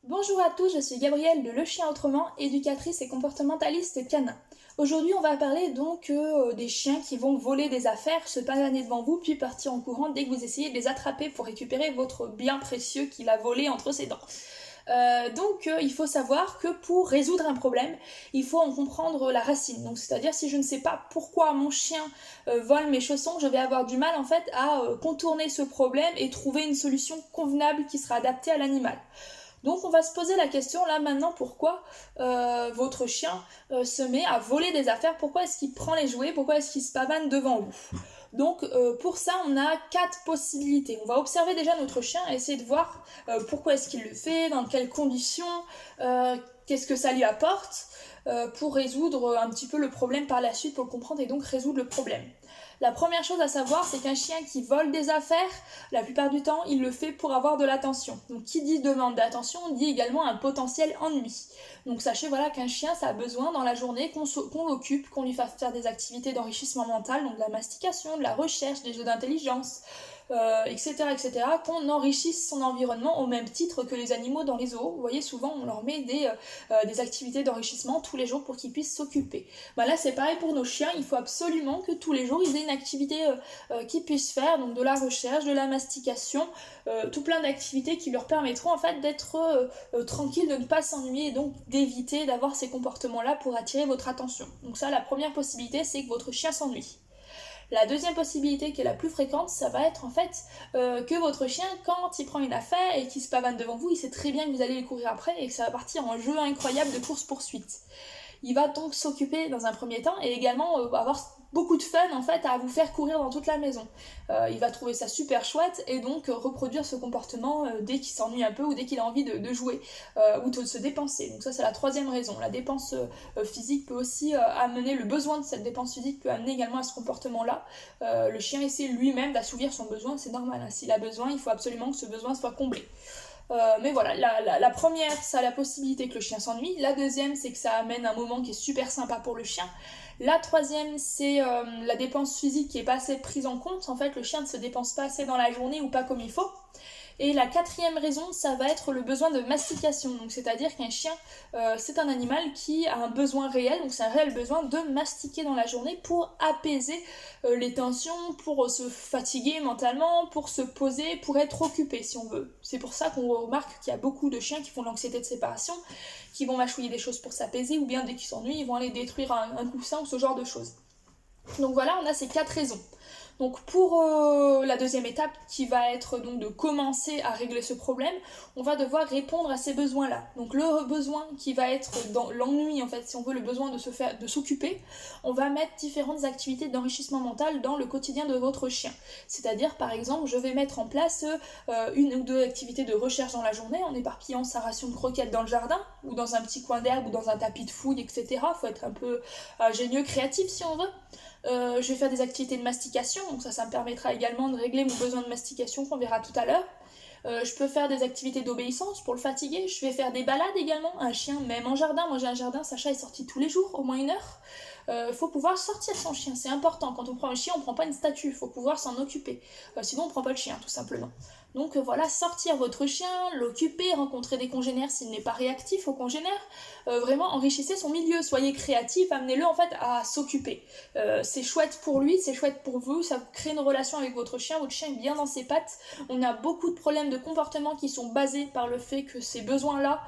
Bonjour à tous, je suis Gabrielle de Le Chien Autrement, éducatrice et comportementaliste canin. Aujourd'hui, on va parler donc des chiens qui vont voler des affaires, se pavaner devant vous, puis partir en courant dès que vous essayez de les attraper pour récupérer votre bien précieux qu'il a volé entre ses dents. Il faut savoir que pour résoudre un problème, il faut en comprendre la racine. Donc, c'est-à-dire si je ne sais pas pourquoi mon chien vole mes chaussons, je vais avoir du mal en fait à contourner ce problème et trouver une solution convenable qui sera adaptée à l'animal. Donc on va se poser la question là maintenant pourquoi votre chien se met à voler des affaires, pourquoi est-ce qu'il prend les jouets, pourquoi est-ce qu'il se pavane devant vous. Donc pour ça on a 4 possibilités. On va observer déjà notre chien et essayer de voir pourquoi est-ce qu'il le fait, dans quelles conditions, qu'est-ce que ça lui apporte pour résoudre un petit peu le problème par la suite, pour le comprendre et donc résoudre le problème. La première chose à savoir, c'est qu'un chien qui vole des affaires, la plupart du temps, il le fait pour avoir de l'attention. Donc qui dit demande d'attention, dit également un potentiel ennui. Donc sachez voilà qu'un chien, ça a besoin dans la journée qu'on l'occupe, qu'on lui fasse faire des activités d'enrichissement mental, donc de la mastication, de la recherche, des jeux d'intelligence, etc., etc., qu'on enrichisse son environnement au même titre que les animaux dans les zoos. Vous voyez, souvent, on leur met des activités d'enrichissement tous les jours pour qu'ils puissent s'occuper. Là, c'est pareil pour nos chiens. Il faut absolument que tous les jours, ils aient une activité qu'ils puissent faire, donc de la recherche, de la mastication, tout plein d'activités qui leur permettront en fait d'être tranquilles, de ne pas s'ennuyer et donc d'éviter d'avoir ces comportements-là pour attirer votre attention. Donc ça, la première possibilité, c'est que votre chien s'ennuie. La deuxième possibilité qui est la plus fréquente, ça va être en fait que votre chien, quand il prend une affaire et qu'il se pavane devant vous, il sait très bien que vous allez lui courir après et que ça va partir en jeu incroyable de course-poursuite. Il va donc s'occuper dans un premier temps et également avoir beaucoup de fun en fait à vous faire courir dans toute la maison. Il va trouver ça super chouette et donc reproduire ce comportement dès qu'il s'ennuie un peu ou dès qu'il a envie de jouer ou de se dépenser. Donc ça c'est la troisième raison. La dépense physique peut aussi amener, le besoin de cette dépense physique peut amener également à ce comportement-là. Le chien essaie lui-même d'assouvir son besoin, c'est normal. Hein. S'il a besoin, il faut absolument que ce besoin soit comblé. Mais voilà, la première, ça a la possibilité que le chien s'ennuie. La deuxième, c'est que ça amène un moment qui est super sympa pour le chien. La troisième, c'est la dépense physique qui est pas assez prise en compte. En fait, le chien ne se dépense pas assez dans la journée ou pas comme il faut. Et la quatrième raison, ça va être le besoin de mastication. Donc, c'est-à-dire qu'un chien, c'est un animal qui a un besoin réel, donc c'est un réel besoin de mastiquer dans la journée pour apaiser les tensions, pour se fatiguer mentalement, pour se poser, pour être occupé si on veut. C'est pour ça qu'on remarque qu'il y a beaucoup de chiens qui font de l'anxiété de séparation, qui vont mâchouiller des choses pour s'apaiser, ou bien dès qu'ils s'ennuient, ils vont aller détruire un coussin ou ce genre de choses. Donc voilà, on a ces 4 raisons. Donc pour la deuxième étape qui va être donc de commencer à régler ce problème, on va devoir répondre à ces besoins-là. Donc le besoin qui va être dans l'ennui en fait, si on veut le besoin de s'occuper, on va mettre différentes activités d'enrichissement mental dans le quotidien de votre chien. C'est-à-dire par exemple, je vais mettre en place une ou deux activités de recherche dans la journée en éparpillant sa ration de croquettes dans le jardin ou dans un petit coin d'herbe ou dans un tapis de fouille, etc. Faut être un peu ingénieux, créatif si on veut. Je vais faire des activités de mastication, donc ça me permettra également de régler mon besoin de mastication qu'on verra tout à l'heure. Je peux faire des activités d'obéissance pour le fatiguer. Je vais faire des balades également. Un chien, même en jardin. Moi j'ai un jardin, Sacha est sorti tous les jours, au moins 1 heure. Faut pouvoir sortir son chien, c'est important. Quand on prend un chien, on prend pas une statue, faut pouvoir s'en occuper. Sinon on prend pas le chien, tout simplement. Donc voilà, sortir votre chien, l'occuper, rencontrer des congénères s'il n'est pas réactif aux congénères. Vraiment enrichissez son milieu, soyez créatif, amenez-le en fait à s'occuper. C'est chouette pour lui, c'est chouette pour vous, ça vous crée une relation avec votre chien est bien dans ses pattes. On a beaucoup de problèmes de comportement qui sont basés par le fait que ces besoins-là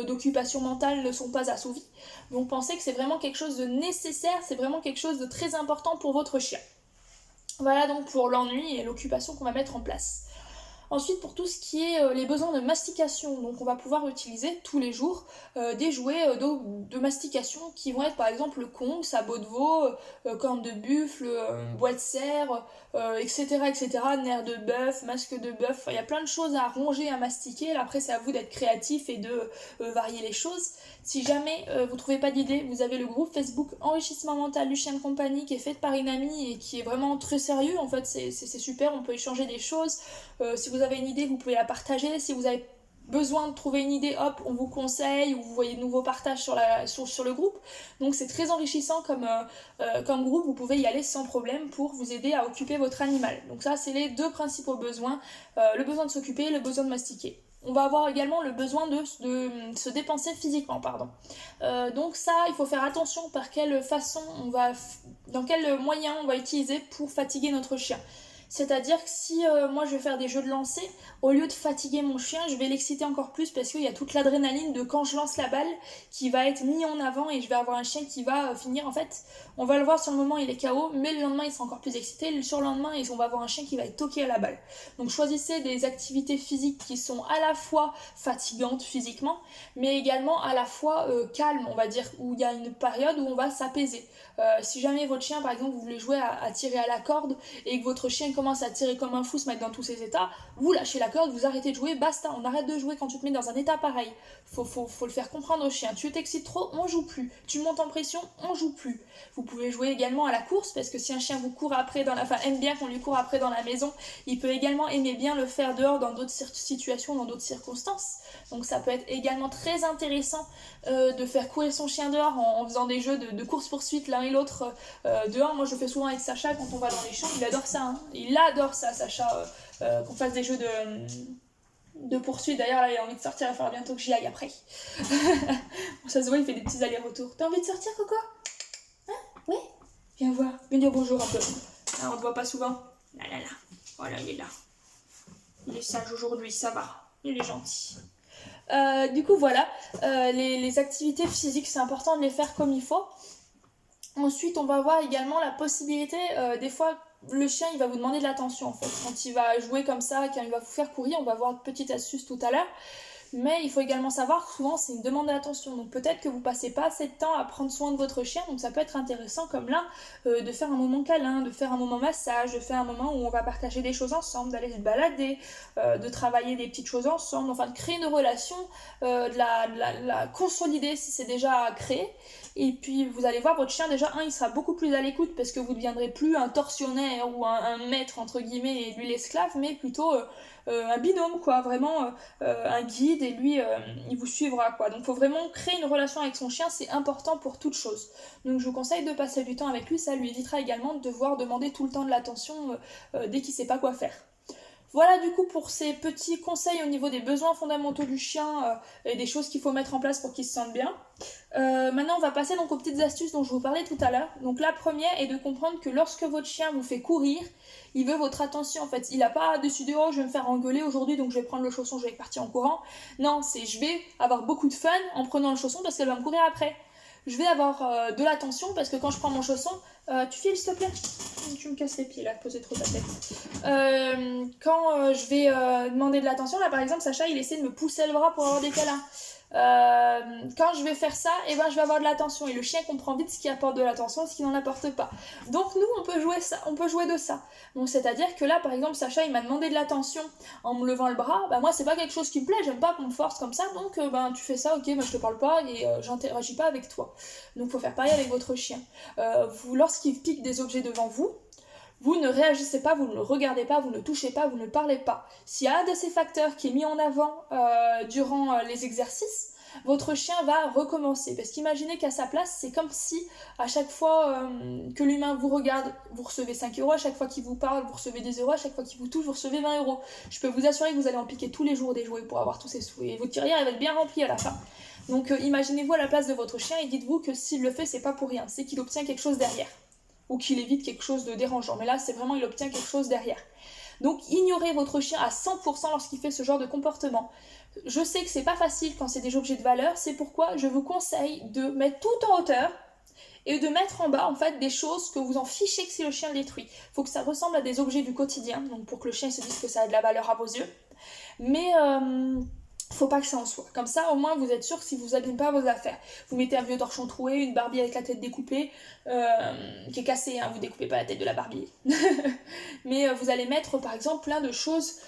d'occupation mentale ne sont pas assouvis. Donc pensez que c'est vraiment quelque chose de nécessaire, c'est vraiment quelque chose de très important pour votre chien. Voilà donc pour l'ennui et l'occupation qu'on va mettre en place. Ensuite, pour tout ce qui est les besoins de mastication, donc on va pouvoir utiliser tous les jours des jouets de mastication qui vont être par exemple le Kong, sabot de veau, corne de buffle, bois de serre, etc., etc., nerf de bœuf, masque de bœuf. Il y a plein de choses à ronger, à mastiquer. Là, après, c'est à vous d'être créatif et de varier les choses. Si jamais vous trouvez pas d'idée, vous avez le groupe Facebook Enrichissement mental du chien de compagnie qui est fait par une amie et qui est vraiment très sérieux. En fait, c'est super, on peut échanger des choses. Si vous avez une idée, vous pouvez la partager. Si vous avez besoin de trouver une idée, hop, on vous conseille ou vous voyez de nouveaux partages sur le groupe. Donc c'est très enrichissant comme groupe, vous pouvez y aller sans problème pour vous aider à occuper votre animal. Donc ça, c'est les 2 principaux besoins, le besoin de s'occuper et le besoin de mastiquer. on va avoir également le besoin de se dépenser physiquement, pardon. Donc ça, il faut faire attention par quelle façon dans quel moyen on va utiliser pour fatiguer notre chien. C'est-à-dire que si moi je vais faire des jeux de lancer, au lieu de fatiguer mon chien, je vais l'exciter encore plus parce qu'il y a toute l'adrénaline de quand je lance la balle qui va être mis en avant et je vais avoir un chien qui va finir en fait. On va le voir sur le moment il est KO, mais le lendemain il sera encore plus excité. Le surlendemain on va avoir un chien qui va être toqué à la balle. Donc choisissez des activités physiques qui sont à la fois fatigantes physiquement, mais également à la fois calmes, on va dire, où il y a une période où on va s'apaiser. Si jamais votre chien, par exemple, vous voulez jouer à tirer à la corde et que votre chien commence à tirer comme un fou, se mettre dans tous ses états, vous lâchez la corde, vous arrêtez de jouer, basta, on arrête de jouer quand tu te mets dans un état pareil. Faut le faire comprendre au chien. Tu t'excites trop, on joue plus. Tu montes en pression, on joue plus. Vous pouvez jouer également à la course, parce que si un chien vous court après, aime bien qu'on lui court après dans la maison, il peut également aimer bien le faire dehors dans d'autres situations, dans d'autres circonstances. Donc ça peut être également très intéressant de faire courir son chien dehors en faisant des jeux de course-poursuite l'un et l'autre dehors. Moi je le fais souvent avec Sacha quand on va dans les champs, il adore ça, hein. Il adore ça, Sacha, qu'on fasse des jeux de poursuite. D'ailleurs là il a envie de sortir, il va falloir bientôt que j'y aille après. Bon, ça se voit, il fait des petits allers-retours. T'as envie de sortir, Coco? Hein? Ouais. Viens voir, viens dire bonjour un peu. Ah, on le voit pas souvent. Là là là, voilà, il est là. Il est sage aujourd'hui, ça va, il est gentil. Du coup voilà, les activités physiques c'est important de les faire comme il faut. Ensuite on va avoir également la possibilité, des fois le chien il va vous demander de l'attention en fait. Quand il va jouer comme ça, quand il va vous faire courir, on va voir une petite astuce tout à l'heure. Mais il faut également savoir que souvent c'est une demande d'attention. Donc peut-être que vous passez pas assez de temps à prendre soin de votre chien. Donc ça peut être intéressant comme là de faire un moment câlin, de faire un moment massage, de faire un moment où on va partager des choses ensemble, d'aller se balader, de travailler des petites choses ensemble. Enfin de créer une relation, de la consolider si c'est déjà créé. Et puis vous allez voir votre chien déjà, il sera beaucoup plus à l'écoute parce que vous ne deviendrez plus un tortionnaire ou un maître entre guillemets et lui l'esclave, mais plutôt un binôme quoi, vraiment un guide et lui il vous suivra quoi. Donc il faut vraiment créer une relation avec son chien, c'est important pour toute chose. Donc je vous conseille de passer du temps avec lui, ça lui évitera également de devoir demander tout le temps de l'attention dès qu'il sait pas quoi faire. Voilà du coup pour ces petits conseils au niveau des besoins fondamentaux du chien et des choses qu'il faut mettre en place pour qu'il se sente bien. Maintenant on va passer donc aux petites astuces dont je vous parlais tout à l'heure. Donc la première est de comprendre que lorsque votre chien vous fait courir, il veut votre attention en fait. Il n'a pas décidé oh je vais me faire engueuler aujourd'hui donc je vais prendre le chausson, je vais partir en courant. Non, c'est je vais avoir beaucoup de fun en prenant le chausson parce qu'elle va me courir après. Je vais avoir de l'attention parce que quand je prends mon chausson, tu files s'il te plaît. Tu me casses les pieds là, poser trop ta tête. Quand je vais demander de l'attention, là par exemple Sacha il essaie de me pousser le bras pour avoir des câlins. Quand je vais faire ça, et ben je vais avoir de l'attention et le chien comprend vite ce qui apporte de l'attention et ce qui n'en apporte pas. Donc nous on peut jouer de ça. Donc c'est-à-dire que là par exemple Sacha il m'a demandé de l'attention en me levant le bras, bah moi c'est pas quelque chose qui me plaît, j'aime pas qu'on me force comme ça, donc ben tu fais ça, ok, moi je te parle pas et j'interagis pas avec toi. Donc faut faire pareil avec votre chien. Lorsqu'il pique des objets devant vous, vous ne réagissez pas, vous ne le regardez pas, vous ne touchez pas, vous ne parlez pas. S'il y a un de ces facteurs qui est mis en avant durant les exercices, votre chien va recommencer. Parce qu'imaginez qu'à sa place, c'est comme si à chaque fois que l'humain vous regarde, vous recevez 5 euros, à chaque fois qu'il vous parle, vous recevez des euros, à chaque fois qu'il vous touche, vous recevez 20 euros. Je peux vous assurer que vous allez en piquer tous les jours des jouets pour avoir tous ces sous. Et votre tirelire, elle va être bien remplie à la fin. Donc imaginez-vous à la place de votre chien et dites-vous que s'il le fait, c'est pas pour rien, c'est qu'il obtient quelque chose derrière. Ou qu'il évite quelque chose de dérangeant. Mais là, c'est vraiment, il obtient quelque chose derrière. Donc, ignorez votre chien à 100% lorsqu'il fait ce genre de comportement. Je sais que c'est pas facile quand c'est des objets de valeur, c'est pourquoi je vous conseille de mettre tout en hauteur et de mettre en bas, en fait, des choses que vous en fichez que si le chien le détruit. Il faut que ça ressemble à des objets du quotidien, donc pour que le chien se dise que ça a de la valeur à vos yeux. Mais faut pas que ça en soit. Comme ça, au moins, vous êtes sûr que si vous abîmez pas vos affaires. Vous mettez un vieux torchon troué, une Barbie avec la tête découpée, qui est cassée, hein, vous découpez pas la tête de la Barbie. Mais vous allez mettre, par exemple, plein de choses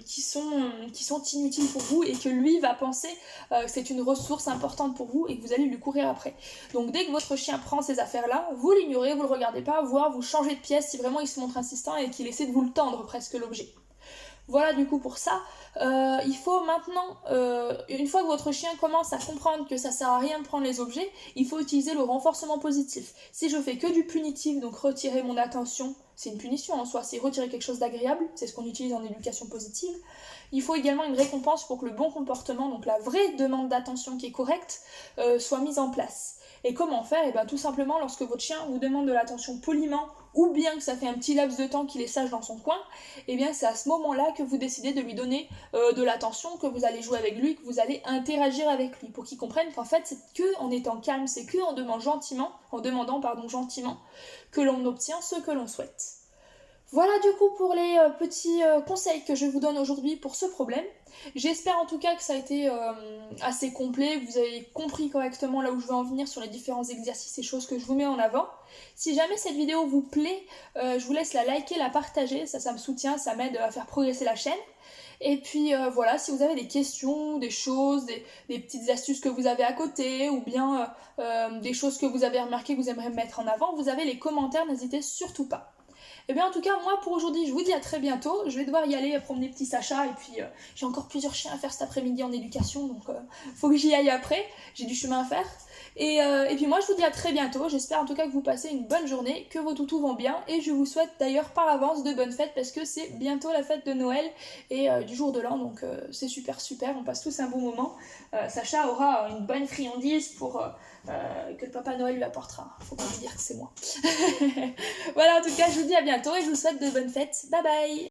qui sont inutiles pour vous et que lui va penser que c'est une ressource importante pour vous et que vous allez lui courir après. Donc, dès que votre chien prend ces affaires-là, vous l'ignorez, vous le regardez pas, voire vous changez de pièce si vraiment il se montre insistant et qu'il essaie de vous le tendre presque l'objet. Voilà du coup pour ça. Il faut maintenant, une fois que votre chien commence à comprendre que ça sert à rien de prendre les objets, il faut utiliser le renforcement positif. Si je fais que du punitif, donc retirer mon attention, c'est une punition en soi, c'est retirer quelque chose d'agréable, c'est ce qu'on utilise en éducation positive. Il faut également une récompense pour que le bon comportement, donc la vraie demande d'attention qui est correcte, soit mise en place. Et comment faire? Et bien tout simplement lorsque votre chien vous demande de l'attention poliment, ou bien que ça fait un petit laps de temps qu'il est sage dans son coin, et bien c'est à ce moment-là que vous décidez de lui donner de l'attention, que vous allez jouer avec lui, que vous allez interagir avec lui, pour qu'il comprenne qu'en fait c'est que en étant calme, c'est que en demandant gentiment, que l'on obtient ce que l'on souhaite. Voilà du coup pour les petits conseils que je vous donne aujourd'hui pour ce problème. J'espère en tout cas que ça a été assez complet, que vous avez compris correctement là où je veux en venir sur les différents exercices et choses que je vous mets en avant. Si jamais cette vidéo vous plaît, je vous laisse la liker, la partager, ça me soutient, ça m'aide à faire progresser la chaîne. Et puis voilà, si vous avez des questions, des choses, des petites astuces que vous avez à côté, ou bien des choses que vous avez remarquées que vous aimeriez mettre en avant, vous avez les commentaires, n'hésitez surtout pas. Et bien en tout cas, moi pour aujourd'hui, je vous dis à très bientôt. Je vais devoir y aller promener petit Sacha et puis j'ai encore plusieurs chiens à faire cet après-midi en éducation, donc faut que j'y aille après. J'ai du chemin à faire. Et puis moi je vous dis à très bientôt. J'espère en tout cas que vous passez une bonne journée, que vos toutous vont bien et je vous souhaite d'ailleurs par avance de bonnes fêtes parce que c'est bientôt la fête de Noël et du jour de l'an, donc c'est super, on passe tous un bon moment. Sacha aura une bonne friandise pour que le Papa Noël lui apportera. Faut pas lui dire que c'est moi. Voilà, en tout cas, je vous dis à bientôt et je vous souhaite de bonnes fêtes. Bye bye!